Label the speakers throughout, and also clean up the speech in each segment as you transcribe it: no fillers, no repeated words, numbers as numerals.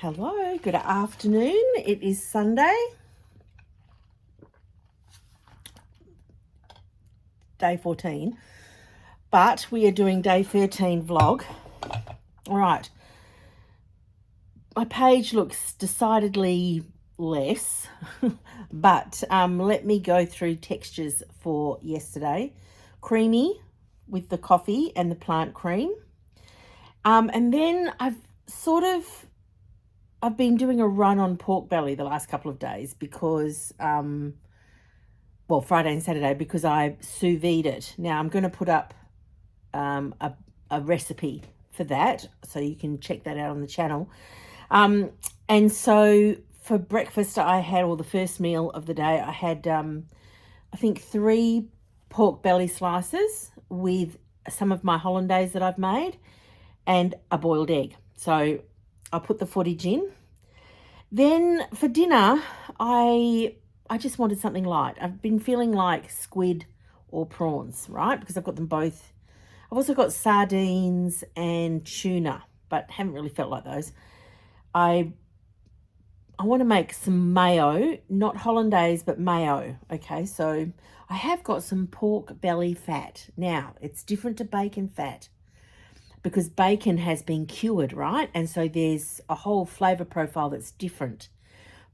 Speaker 1: Hello, good afternoon. It is Sunday, day 14, but we are doing day 13 vlog. All right, my page looks decidedly less, but let me go through textures for yesterday. Creamy with the coffee and the plant cream. And then I've been doing a run on pork belly the last couple of days because, Friday and Saturday, because I sous vide it. Now I'm going to put up a recipe for that, so you can check that out on the channel. And so for breakfast, I had, or the first meal of the day, I had, I think 3 pork belly slices with some of my hollandaise that I've made and a boiled egg. So I'll put the footage in. Then for dinner, I just wanted something light. I've been feeling like squid or prawns, right? Because I've got them both. I've also got sardines and tuna, but haven't really felt like those. I want to make some mayo, not hollandaise, but mayo. Okay, so I have got some pork belly fat. Now, it's different to bacon fat, because bacon has been cured, right? And so there's a whole flavour profile that's different.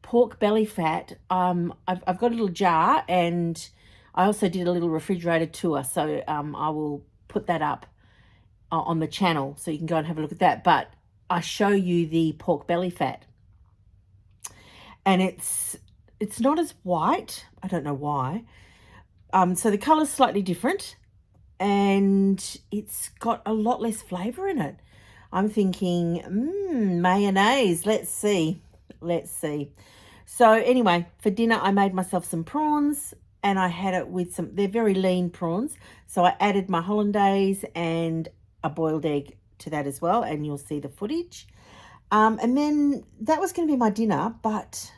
Speaker 1: Pork belly fat, I've got a little jar, and I also did a little refrigerator tour. So I will put that up on the channel so you can go and have a look at that. But I show you the pork belly fat. And it's not as white. I don't know why. So the colour's slightly different. And it's got a lot less flavour in it. I'm thinking, mayonnaise. Let's see. So anyway, for dinner, I made myself some prawns, and I had it with they're very lean prawns. So I added my hollandaise and a boiled egg to that as well, and you'll see the footage. And then that was going to be my dinner, but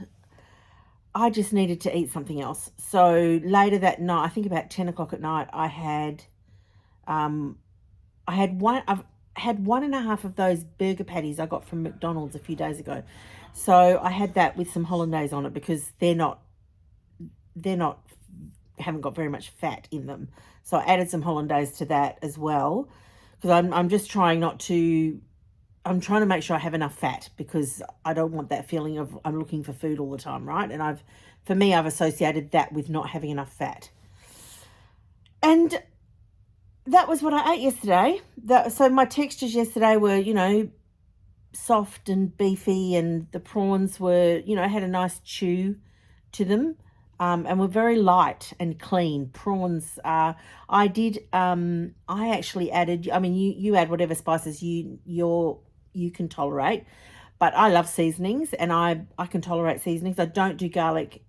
Speaker 1: I just needed to eat something else. So later that night, I think about 10 o'clock at night, I've had 1.5 of those burger patties I got from McDonald's a few days ago. So I had that with some hollandaise on it, because haven't got very much fat in them. So I added some hollandaise to that as well, because I'm just trying I'm trying to make sure I have enough fat, because I don't want that feeling of I'm looking for food all the time, right? And for me, I've associated that with not having enough fat. And that was what I ate yesterday. So my textures yesterday were, soft and beefy, and the prawns were, had a nice chew to them, and were very light and clean. Prawns, I actually added, you add whatever spices you can tolerate, but I love seasonings, and I can tolerate seasonings. I don't do garlic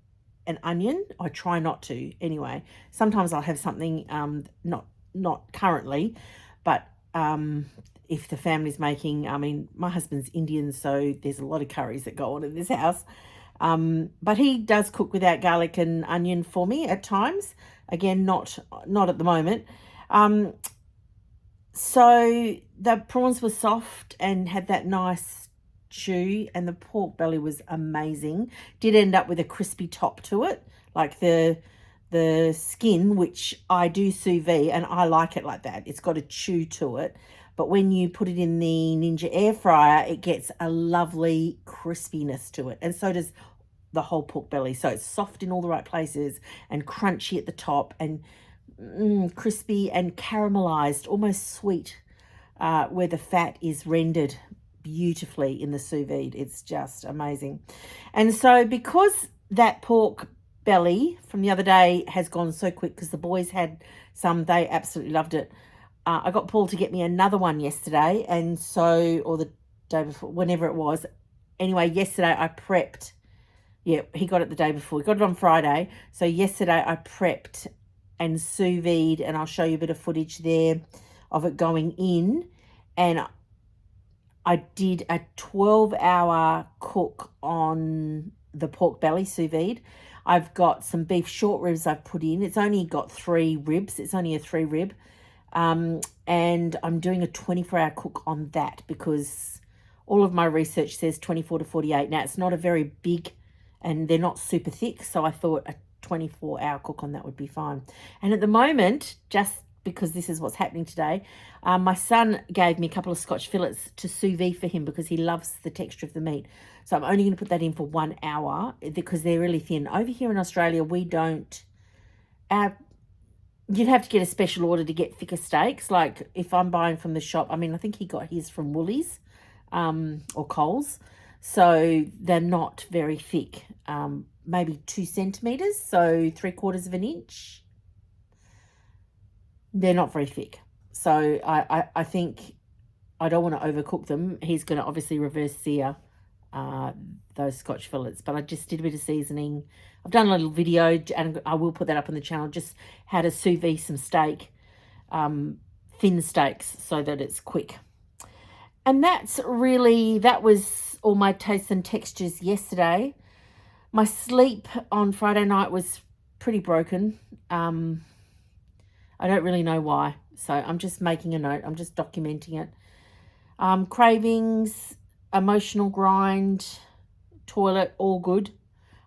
Speaker 1: and onion. I try not to anyway. Sometimes I'll have something, not currently, but if the family's making, my husband's Indian, so there's a lot of curries that go on in this house, but he does cook without garlic and onion for me at times. Again, not at the moment. So the prawns were soft and had that nice chew, and the pork belly was amazing. Did end up with a crispy top to it, like the skin, which I do sous vide, and I like it like that. It's got a chew to it, but when you put it in the Ninja air fryer, it gets a lovely crispiness to it, and so does the whole pork belly. So it's soft in all the right places and crunchy at the top, and crispy and caramelized, almost sweet, where the fat is rendered beautifully in the sous vide. It's just amazing. And so because that pork belly from the other day has gone so quick, because the boys had some, they absolutely loved it. I got Paul to get me another one yesterday, and so, or the day before, whenever it was. Anyway, yesterday I prepped. Yeah, he got it the day before. He got it on Friday. So yesterday I prepped and sous vide, and I'll show you a bit of footage there of it going in. And I did a 12-hour cook on the pork belly sous vide. I've got some beef short ribs I've put in. It's only got 3 ribs. It's only a 3 rib. And I'm doing a 24-hour cook on that, because all of my research says 24 to 48. Now, it's not a very big, and they're not super thick, so I thought a 24-hour cook on that would be fine. And at the moment, just because this is what's happening today, my son gave me a couple of Scotch fillets to sous vide for him because he loves the texture of the meat. So I'm only going to put that in for 1 hour because they're really thin. Over here in Australia, we don't... You'd have to get a special order to get thicker steaks. Like if I'm buying from the shop, I mean, I think he got his from Woolies or Coles. So they're not very thick. Maybe 2 centimetres, so 3/4 of an inch. They're not very thick. So I think I don't want to overcook them. He's going to obviously reverse sear those Scotch fillets, but I just did a bit of seasoning. I've done a little video, and I will put that up on the channel, just how to sous vide some steak, thin steaks, so that it's quick. And that was all my tastes and textures yesterday. My sleep on Friday night was pretty broken. I don't really know why, so I'm just making a note. I'm just documenting it. Cravings, emotional grind, toilet, all good.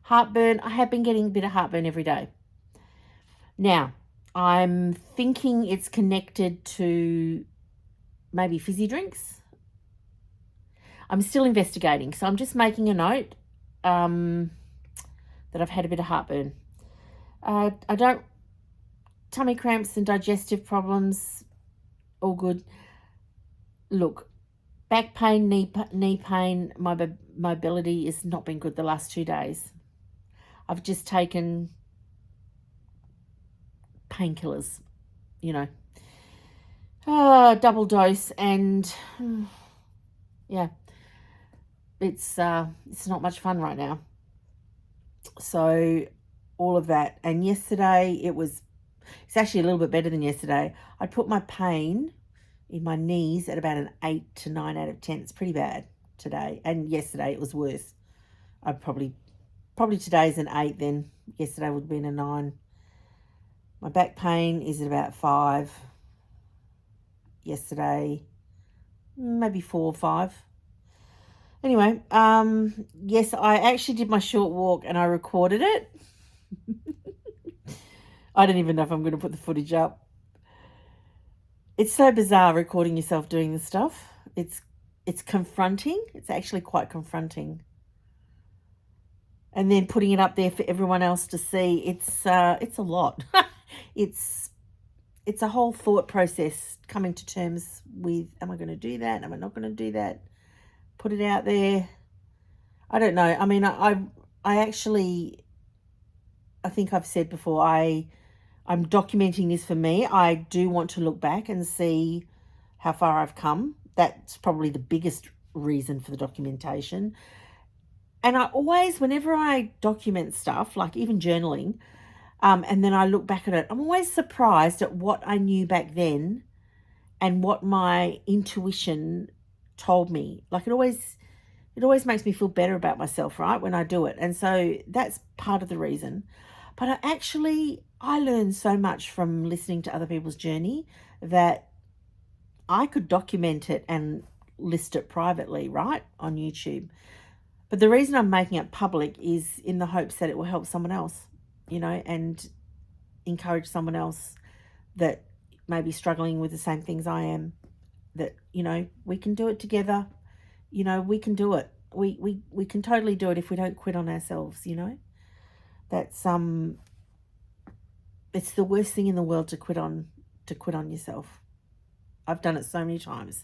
Speaker 1: Heartburn, I have been getting a bit of heartburn every day. Now, I'm thinking it's connected to maybe fizzy drinks. I'm still investigating, so I'm just making a note that I've had a bit of heartburn. I don't... Tummy cramps and digestive problems, all good. Look, back pain, knee pain, my mobility has not been good the last 2 days. I've just taken painkillers, double dose, and yeah, it's not much fun right now. So all of that, and yesterday it's actually a little bit better than yesterday. I put my pain in my knees at about an 8 to 9 out of 10. It's pretty bad today, and yesterday it was worse. I probably today's an 8, then yesterday would have been a 9. My back pain is at about 5. Yesterday, maybe 4 or 5. Anyway, yes, I actually did my short walk and I recorded it. I don't even know if I'm going to put the footage up. It's so bizarre recording yourself doing this stuff. It's confronting. It's actually quite confronting. And then putting it up there for everyone else to see, it's a lot. It's a whole thought process, coming to terms with, am I going to do that? Am I not going to do that? Put it out there. I don't know. I mean, I think I've said before, I'm documenting this for me. I do want to look back and see how far I've come. That's probably the biggest reason for the documentation. And I always, whenever I document stuff, like even journaling, and then I look back at it, I'm always surprised at what I knew back then and what my intuition told me. Like it always makes me feel better about myself, right, when I do it. And so that's part of the reason. But I learned so much from listening to other people's journey that I could document it and list it privately, right, on YouTube. But the reason I'm making it public is in the hopes that it will help someone else, and encourage someone else that may be struggling with the same things I am, that, we can do it together. We can do it. We can totally do it if we don't quit on ourselves, That's it's the worst thing in the world to quit on yourself. I've done it so many times.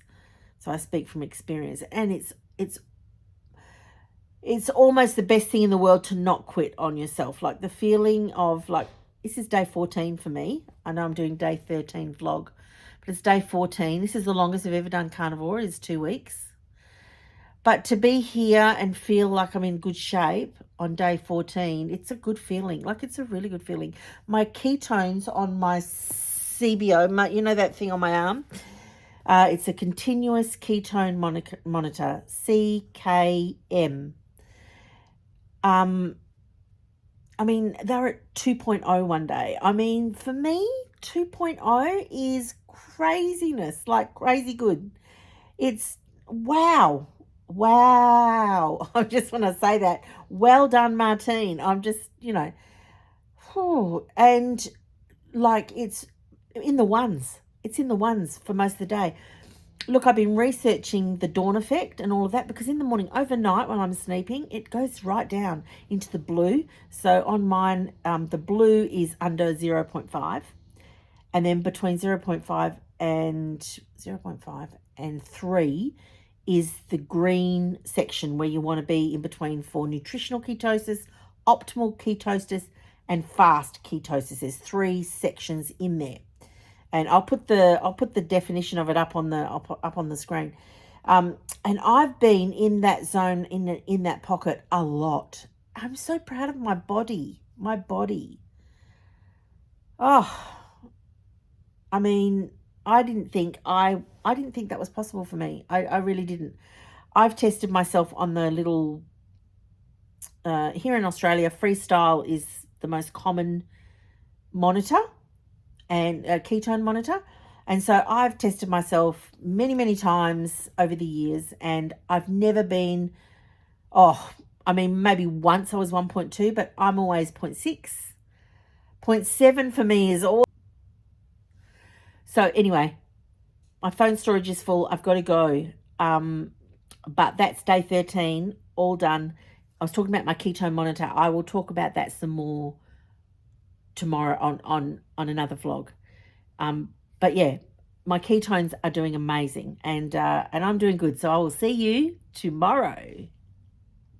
Speaker 1: So I speak from experience, and it's almost the best thing in the world to not quit on yourself. Like the feeling of this is day 14 for me. I know I'm doing day 13 vlog, but it's day 14. This is the longest I've ever done carnivore, is 2 weeks. But to be here and feel like I'm in good shape on day 14, it's a good feeling. It's a really good feeling. My ketones on my CBO, that thing on my arm, it's a continuous ketone monitor, CKM. They're at 2.0 one day. For me, 2.0 is craziness, crazy good. It's wow. Wow. I just want to say that. Well done, Martine. I'm just, whew, and like it's in the ones. It's in the ones for most of the day. Look, I've been researching the dawn effect and all of that because in the morning, overnight when I'm sleeping, it goes right down into the blue. So on mine, the blue is under 0.5, and then between 0.5 and 0.5 and 3 is the green section where you want to be in between for nutritional ketosis, optimal ketosis, and fast ketosis. There's 3 sections in there, and I'll put the definition of it up on the screen. And I've been in that zone, in that pocket a lot. I'm so proud of my body. My body. Oh, I mean, I didn't think that was possible for me. I really didn't. I've tested myself on the little here in Australia, Freestyle is the most common monitor, and a ketone monitor. And so I've tested myself many times over the years, and I've never been, maybe once I was 1.2, but I'm always 0.6. 0.7 for me is all. So anyway, my phone storage is full. I've got to go. But that's day 13, all done. I was talking about my ketone monitor. I will talk about that some more tomorrow on another vlog. But yeah, my ketones are doing amazing, and I'm doing good. So I will see you tomorrow.